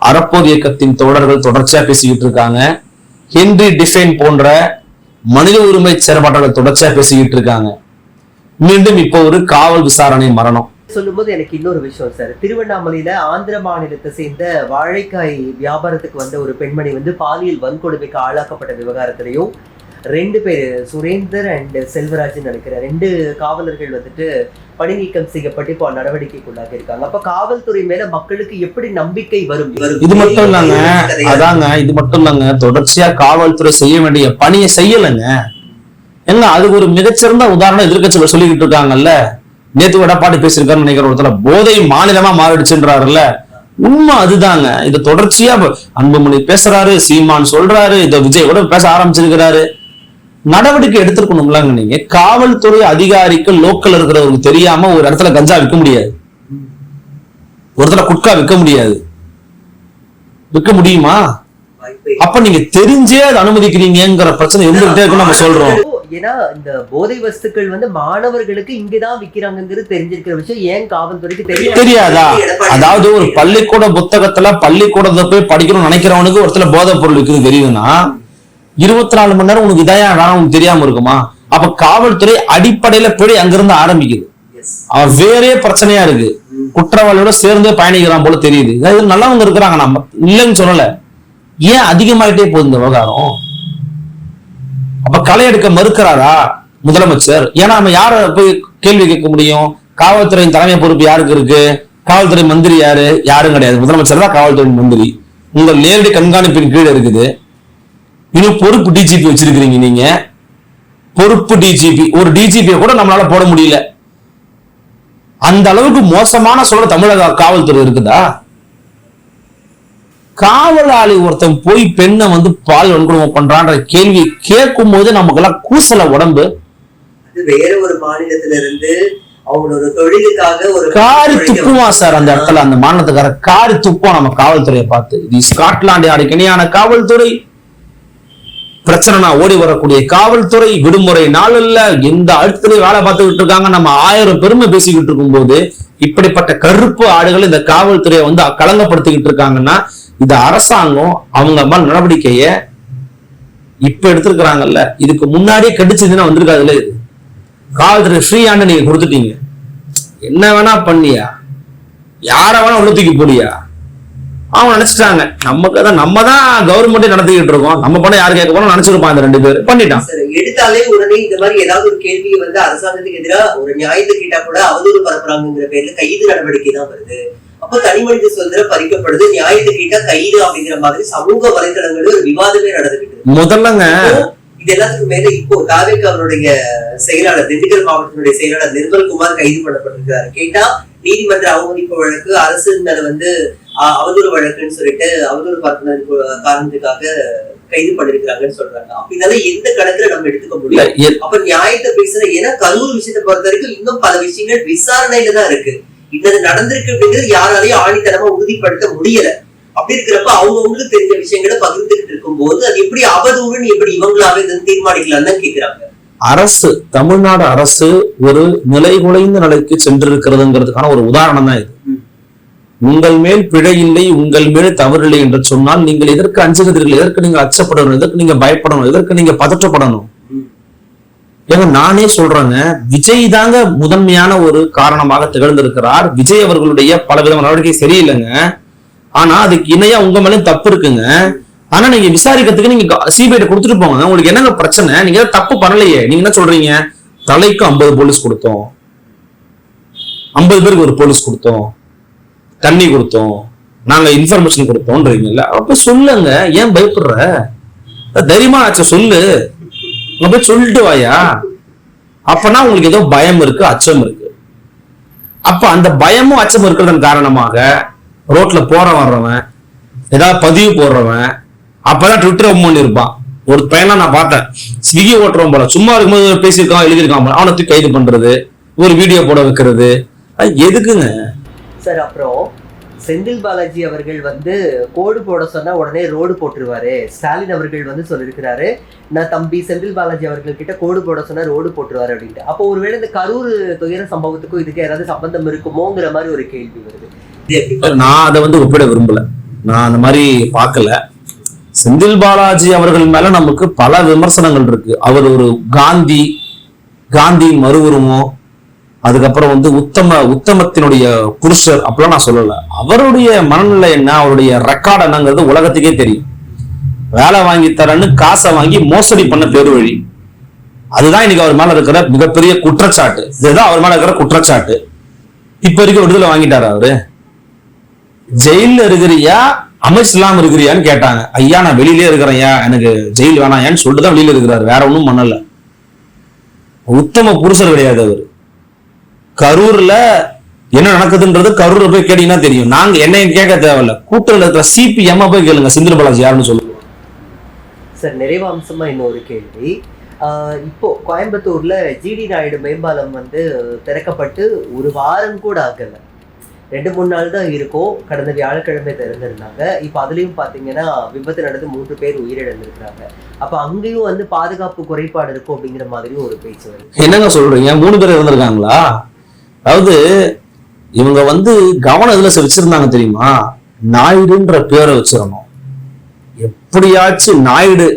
அறப்போர் இயக்கத்தின் தோழர்கள் தொடர்ச்சியா பேசிக்கிட்டு இருக்காங்க. ஹென்றி டிஃபைன் போன்ற மனித உரிமை செயற்பாட்டாளர் தொடர்ச்சியா பேசிக்கிட்டு இருக்காங்க. மீண்டும் இப்போ ஒரு காவல் விசாரணை மரணம். சொல்லும்போது எனக்கு இன்னொரு விஷயம் சார், திருவண்ணாமலையில ஆந்திர மாநிலத்தை சேர்ந்த வாழைக்காய் வியாபாரத்துக்கு வந்த ஒரு பெண்மணி வந்து பாலியல் வன்கொடுமைக்கு ஆளாக்கப்பட்ட விவகாரத்திலையும் 2 பேர் சுரேந்தர் அண்ட் செல்வராஜ் நினைக்கிற 2 காவலர்கள் வந்துட்டு பணி நீக்கம் செய்யப்பட்டு இப்போ நடவடிக்கைக்குள்ளாக இருக்காங்க. அப்ப காவல்துறை மேல மக்களுக்கு எப்படி நம்பிக்கை வரும்? இது மட்டும் இல்லங்க, அதாங்க இது மட்டும் இல்லங்க, தொடர்ச்சியா காவல்துறை செய்ய வேண்டிய பணியை செய்யலைங்க. என்ன அதுக்கு ஒரு மிகச்சிறந்த உதாரணம் எதிர்க்கட்சியில சொல்லிக்கிட்டு இருக்காங்கல்ல. நேத்து எடப்பாடி பேசியிருக்காரு நினைக்கிற ஒருத்தர போதை மாநிலமா மாறிடுச்சுன்றாருல்ல, உண்மை அதுதாங்க. இது தொடர்ச்சியா அன்புமணி பேசுறாரு, சீமான் சொல்றாரு, இத விஜய் கூட பேச ஆரம்பிச்சிருக்கிறாரு. நடவடிக்கை எடுத்திருக்கணும்லாங்க. நீங்க காவல்துறை அதிகாரிக்கு லோக்கல் இருக்கிறவருக்கு தெரியாம ஒரு இடத்துல கஞ்சா விற்க முடியாது, ஒரு இடத்துல குட்கா விற்க முடியாது, விற்க முடியுமா? அப்ப நீங்க தெரிஞ்சே அதை அனுமதிக்கிறீங்கிற பிரச்சனை இருந்துகிட்டே இருக்கு நம்ம சொல்றோம். ஏன்னா இந்த போதை வஸ்துக்கள் வந்து மாணவர்களுக்கு இங்கதான் விக்கிறாங்கிறது தெரிஞ்சிருக்கிற விஷயம் ஏன் காவல்துறைக்கு தெரியாதா? அதாவது ஒரு பள்ளிக்கூட புத்தகத்துல பள்ளிக்கூடத்தை போய் படிக்கணும்னு நினைக்கிறவனுக்கு ஒருத்தர் போதை பொருள் இருக்குது தெரியுதுன்னா 24 மணி நேரம் உனக்கு இதாயா உனக்கு தெரியாம இருக்குமா? அப்ப காவல்துறை அடிப்படையில பிழை அங்கிருந்து ஆரம்பிக்குது. அவன் வேறே பிரச்சனையா இருக்கு, குற்றவாளியோட சேர்ந்தே பயணிக்கிறான் போல தெரியுது. நல்லவங்க இருக்கிறாங்க, நம்ம இல்லைன்னு சொல்லல. ஏன் அதிகமாயிட்டே போகுது இந்த விவகாரம்? அப்ப களை எடுக்க மறுக்கிறாரா முதலமைச்சர்? ஏன்னா நம்ம யார போய் கேள்வி கேட்க முடியும்? காவல்துறையின் தலைமை பொறுப்பு யாருக்கு இருக்கு? காவல்துறை மந்திரி யாரு? யாரும் கிடையாது, முதலமைச்சர் தான் காவல்துறை மந்திரி. உங்கள் நேரடி கண்காணிப்பின் கீழே இருக்குது. இன்னும் பொறுப்பு டிஜிபி வச்சிருக்கிறீங்க நீங்க. பொறுப்பு டிஜிபி, ஒரு டிஜிபியை கூட நம்மளால போட முடியல. அந்த அளவுக்கு மோசமான சொல்ல தமிழக காவல்துறை இருக்குதா? காவலாளி ஒருத்தன் போய் பெண்ணை வந்து பால் வன்கொடுமை பண்றான்ற கேள்வி கேட்கும் போது நமக்கு எல்லாம் கூசல உடம்பு. வேற ஒரு மாநிலத்தில இருந்து அவங்களோட தொழிலுக்காக ஒரு காரி துப்புவா சார் அந்த இடத்துல. அந்த மாநிலத்துக்கார காரி துப்போம் நம்ம காவல்துறையை பார்த்து. இது ஸ்காட்லாந்து யாருக்கு இணையான காவல்துறை, பிரச்சனை ஓடி வரக்கூடிய காவல்துறை, விடுமுறை நாள் இல்ல, எந்த அழுத்தத்திலையும் வேலை பார்த்துக்கிட்டு இருக்காங்க. நம்ம 1000 பெருமை பேசிக்கிட்டு இருக்கும் போது இப்படிப்பட்ட கருப்பு ஆடுகள் இந்த காவல்துறையை வந்து களங்கப்படுத்திக்கிட்டு இருக்காங்கன்னா இது அரசாங்கம் அவங்க மேல் நடவடிக்கைய இப்ப எடுத்திருக்கிறாங்கல்ல. இதுக்கு முன்னாடியே கடிச்சதுன்னா வந்திருக்காதுல்ல. இது காவல்துறை ஃப்ரீயான்னு நீங்க கொடுத்துட்டீங்க, என்ன வேணா பண்ணியா, யார வேணா உள்ள தூக்கி போடியா. அவங்க நினைச்சிட்டாங்க நம்ம தான் கவர்மெண்ட் நடத்திக்கிட்டு இருக்கோம், நம்ம பண்ண யாரு கேட்க போனோம் நினைச்சிருப்பான். அந்த 2 பேர் பண்ணிட்டான். எடுத்தாலே உடனே இந்த மாதிரி ஏதாவது ஒரு கேள்வியை வந்து அரசாங்கத்துக்கு எதிராக ஒரு நியாயத்தை கேட்டா கூட அவதூறு பரப்புறாங்கிற பேர்ல கைது நடவடிக்கை தான் வருது. அப்ப தனி மனித சுதந்திரம் பறிக்கப்படுது, நியாயத்தை கேட்டா கைது அப்படிங்கிற மாதிரி சமூக வலைதளங்களில் ஒரு விவாதமே நடந்துகிட்டு முதல்லங்க. இது எல்லாத்துக்கும் மேல இப்போ தாவேக அவருடைய செயலாளர், திண்டுக்கல் மாவட்டத்தினுடைய செயலாளர் நிர்மல்குமார் கைது பண்ணப்பட்டிருக்காரு. கேட்டா நீதிமன்ற அவமதிப்பு வழக்கு, அரசு மேல வந்து அவதூறு வழக்குன்னு சொல்லிட்டு அவதூறு பரப்புன காரணத்துக்காக கைது பண்ணிருக்காங்கன்னு சொல்றாங்க. அப்ப இதெல்லாம் எந்த கணக்குல நம்ம எடுத்துக்க முடியும்? அப்ப நியாயத்தை பேசுற, ஏன்னா கரூர் விஷயத்தை பொறுத்த வரைக்கும் இன்னும் பல விஷயங்கள் விசாரணையில தான் இருக்கு. இன்னது நடந்திருக்கு அப்படிங்கிறது யாராலையும் ஆணித்தனமா உறுதிப்படுத்த முடியல. அப்படி இருக்கிறப்ப அவங்களுக்கு தெரிஞ்ச விஷயங்களை பகிர்ந்துகிட்டு இருக்கும் போது அது எப்படி அவதூறுன்னு எப்படி இவங்களாவே தீர்மானிக்கலாம்னு தான் கேக்குறாங்க. அரசு, தமிழ்நாடு அரசு ஒரு நிலை குலைந்த நிலைக்கு சென்றிருக்கிறதுங்கிறதுக்கான ஒரு உதாரணம் தான் இது. உங்கள் மேல் பிழை இல்லை, உங்கள் மேல் தவறில்லை என்று சொன்னால் நீங்கள் எதற்கு அஞ்சுகிறீர்கள்? எதற்கு நீங்க அச்சப்படணும்? எதற்கு நீங்க பயப்படணும்? எதற்கு நீங்க பதற்றப்படணும்? ஏங்க நானே சொல்றேங்க, விஜய் தாங்க முதன்மையான ஒரு காரணமாக திகழ்ந்திருக்கிறார். விஜய் அவர்களுடைய பல விதமான நடவடிக்கை சரியில்லைங்க, ஆனா அதுக்கு இணையா உங்க மேலும் தப்பு இருக்குங்க. ஆனா நீங்க விசாரிக்கிறதுக்கு நீங்க சிபிஐ கொடுத்துட்டு போங்க. உங்களுக்கு என்னங்க பிரச்சனை? நீங்க தப்பு பண்ணலையே. நீங்க என்ன சொல்றீங்க? தலைக்கு 50 போலீஸ் கொடுத்தோம், 50 பேருக்கு ஒரு போலீஸ் கொடுத்தோம், தண்ணி கொடுத்தோம், நாங்க இன்ஃபர்மேஷன் கொடுத்தோம்ன்றீங்கல்ல. அப்ப சொல்லுங்க, ஏன் பயப்படுற? தைரியமா ஆச்ச சொல்லு, போய் சொல்லிட்டு வாயா. அப்பனா உங்களுக்கு ஏதோ பயம் இருக்கு, அச்சம் இருக்கு. அப்ப அந்த பயமும் அச்சமும் இருக்கிறதன் காரணமாக ரோட்ல போற வர்றவன், ஏதாவது பதிவு போடுறவன், அப்பதான் ட்விட்டர் ஓபன் பண்ணிருப்பான். ஒரு பையனா நான் பார்த்தேன், ஸ்விக்கி ஓட்டுறவன் போல சும்மா இருக்கும்போது பேசியிருக்கான், எழுதியிருக்கான், அவனை தூக்கி கைது பண்றது, ஒரு வீடியோ போட வைக்கிறது, எதுக்குங்க சார்? அப்புறம் செந்தில் பாலாஜி அவர்கள் வந்து கோடு போட சொன்னா உடனே ரோடு போட்டுருவாரு. ஸ்டாலின் அவர்கள் வந்து சொல்லியிருக்கிறாரு, நான் தம்பி செந்தில் பாலாஜி அவர்கள் கிட்ட கோடு போட சொன்னா ரோடு போட்டுருவாரு அப்படின்ட்டு. அப்போ ஒருவேளை இந்த கரூர் துயர சம்பவத்துக்கும் இதுக்கு ஏதாவது சம்பந்தம் இருக்குமோங்கிற மாதிரி ஒரு கேள்வி வருது. நான் அதை வந்து ஒப்பிட விரும்பல, நான் அந்த மாதிரி பார்க்கல. செந்தில் பாலாஜி அவர்கள் மேல நமக்கு பல விமர்சனங்கள் இருக்கு. அவர் ஒரு காந்தி மறுவுருவம், அதுக்கப்புறம் வந்து உத்தமத்தினுடைய புருஷர் அப்படிலாம் நான் சொல்லல. அவருடைய மனநிலை என்ன, அவருடைய ரெக்கார்ட் என்னங்கிறது உலகத்துக்கே தெரியும். வேலை வாங்கி தரன்னு காசை வாங்கி மோசடி பண்ண பேரு வழி. அதுதான் இன்னைக்கு அவர் மேல இருக்கிற மிகப்பெரிய குற்றச்சாட்டு. இதுதான் அவர் மேல இருக்கிற குற்றச்சாட்டு. இப்ப வரைக்கும் விடுதலை வாங்கிட்டாரு அவரு. ஜெயில இருக்கிறியா அமைச்சலாம் இருக்கிறியான்னு கேட்டாங்க. ஐயா நான் வெளியிலே இருக்கிறேன்யா, எனக்கு ஜெயில் வேணாயான்னு சொல்லிட்டு தான் வெளியில இருக்கிறாரு, வேற ஒன்றும் பண்ணல. உத்தம புருஷர் கிடையாது அவரு. கரூர்ல என்ன நடக்குதுன்றது கரூர்ல போய் கேட்டீங்கன்னா தெரியும். நாங்க என்னையும் கேட்க தேவையில்ல, கூட்டத்தில் இருக்கிற சிபிஎம் போய் கேளுங்க செந்தில் பாலாஜி யாருன்னு சொல்லுவோம். சார், நிறைவு அம்சமா இன்னொரு கேள்வி. இப்போ கோயம்புத்தூர்ல ஜிடி நாயுடு மேம்பாலம் வந்து திறக்கப்பட்டு ஒரு வாரம் கூட ஆகல, 2-3 நாள் தான் இருக்கும். கடந்த வியாழக்கிழமை திறந்திருந்தாங்க. இப்போ அதுலயும் பாத்தீங்கன்னா விபத்து நடந்து 3 பேர் உயிரிழந்திருக்கிறாங்க. அப்ப அங்கேயும் வந்து பாதுகாப்பு குறைபாடு இருக்கும் அப்படிங்கிற மாதிரியும் ஒரு பேச்சு வருது. என்னங்க சொல்றீங்க? 3 பேர் இறந்திருக்காங்களா? அதாவது இவங்க வந்து கவனம் இதுல வச்சிருந்தாங்க தெரியுமா? நாயுடுன்ற பேரை வச்சிடணும். எப்படியாச்சும் நாயுடு,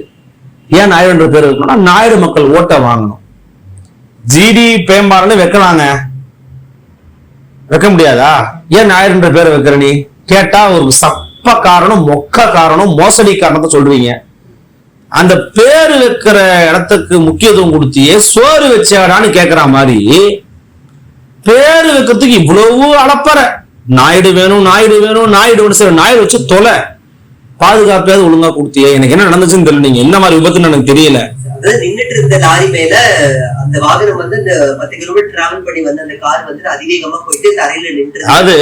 ஏன் நாயுடுன்ற பேர் வைக்கணும்னா நாயுடு மக்கள் ஓட்டை வாங்கணும். ஜிடி பேம்பாரன்னு வைக்கலாங்க, வைக்க முடியாதா? ஏன் நாயுடுன்ற பேரை வைக்கிற நீ கேட்டா ஒரு சப்ப காரணம், மொக்க காரணம், மோசடி காரணத்தை சொல்றீங்க. அந்த பேரு வைக்கிற இடத்துக்கு முக்கியத்துவம் கொடுத்தியே சோறு வச்சாடான்னு கேக்குற மாதிரி பேரு வைக்கிறதுக்கு இவ்வளவு அளப்பற. நாயுடு வேணும் நாயுடு வேணும் நாயுடு சரி நாயுடு வச்சு தொலை, பாதுகாப்பாவது ஒழுங்கா கொடுத்தியே. எனக்கு என்ன நடந்துச்சுன்னு தெரியல, நீங்க என்ன மாதிரி விபத்துன்னு எனக்கு தெரியல. நின்றுட்டு இருந்த லாரி மேல அந்த வாகனம் வந்து இந்த 10 கிலோமீட்டர் டிராவல் பண்ணி வந்து அந்த கார் வந்து அதிவேகமா போயிட்டு தரையில நின்று, அது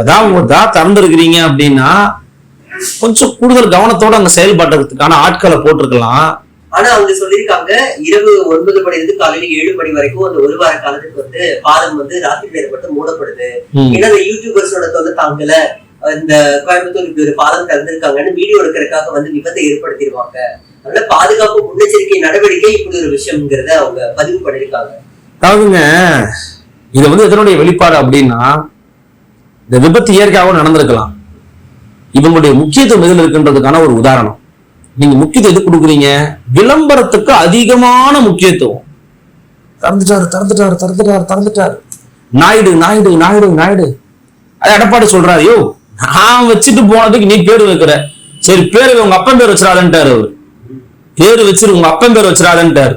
அதான் திறந்துருக்கிறீங்க அப்படின்னா கொஞ்சம் கூடுதல் கவனத்தோட அங்க செயல்படுறதுக்கான ஆட்களை போட்டிருக்கலாம். ஆனா அவங்க சொல்லியிருக்காங்க இரவு 9 மணி இருந்து காலையில 7 மணி வரைக்கும் அந்த ஒரு வார காலத்துக்கு வந்து பாலம் வந்து ராத்திரி நேரம் மட்டும் மூடப்படுது. ஏன்னா அந்த யூடியூபர்ஸோட தொல்லை தாங்கல, இந்த கோயம்புத்தூருக்கு ஒரு பாலம் திறந்திருக்காங்கன்னு வீடியோ எடுக்கிறதுக்காக வந்து விபத்தை ஏற்படுத்திடுவாங்க. அதனால பாதுகாப்பு முன்னெச்சரிக்கை நடவடிக்கை இப்படி ஒரு விஷயம்ங்கிறத அவங்க பதிவு பண்ணிருக்காங்க. அதாவதுங்க இது வந்து எதனுடைய வெளிப்பாடு அப்படின்னா, இந்த விபத்து இயற்கையாகவும் நடந்திருக்கலாம். இவங்களுடைய முக்கியத்துவம் எதில் இருக்குன்றதுக்கான ஒரு உதாரணம். நீங்க முக்கியத்துவம் எது கொடுக்குறீங்க? விளம்பரத்துக்கு அதிகமான முக்கியத்துவம். திறந்துட்டாரு நாயுடு நாயுடு நாயுடு நாயுடு. அது எடப்பாடி சொல்றாரு, யோ நான் வச்சுட்டு போனதுக்கு நீ பேரு வைக்கிற, சரி பேரு உங்க அப்பன் பேர் வச்சிடாதன்ட்டாரு. அவரு பேரு வச்சிரு உங்க அப்பன் பேர் வச்சிடாதன்ட்டாரு.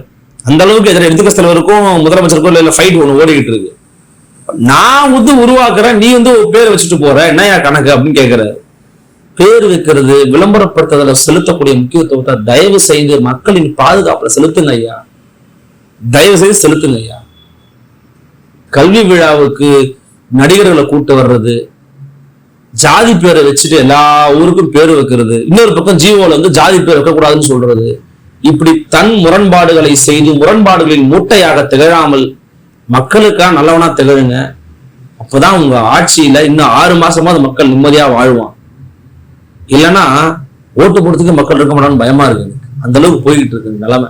அந்த அளவுக்கு எதிர எதிர்க்கட்சி தலைவருக்கும் முதலமைச்சருக்கும் இல்ல ஃபைட் ஒண்ணு ஓடிக்கிட்டு இருக்கு. நான் வந்து உருவாக்குறேன், நீ வந்து பேர் வச்சுட்டு போற, என்னையா கணக்கு அப்படின்னு கேட்கிறாரு. பேர் வைக்கிறது, விளம்பரப்படுத்துறதுல செலுத்தக்கூடிய முக்கியத்துவத்தை தயவு செய்து மக்களின் பாதுகாப்புல செலுத்துங்க ஐயா, தயவு செய்து செலுத்துங்க ஐயா. கல்வி விழாவுக்கு நடிகர்களை கூட்டு வர்றது, ஜாதி பேரை வச்சுட்டு எல்லா ஊருக்கும் பேர் வைக்கிறது, இன்னொரு பக்கம் ஜீவோல வந்து ஜாதி பேர் வைக்கக்கூடாதுன்னு சொல்றது, இப்படி தன் முரண்பாடுகளை செய்து முரண்பாடுகளின் மூட்டையாக திகழாமல் மக்களுக்காக நல்லவனா திகழுங்க. அப்பதான் உங்க ஆட்சியில இன்னும் 6 மாசமாவது மக்கள் நிம்மதியா வாழ்வான். இல்லைன்னா ஓட்டு போடுறதுக்கு மக்கள் இருக்க மாட்டான்னு பயமா இருக்கு. அந்த அளவுக்கு போய்கிட்டு இருக்கு நிலைமை.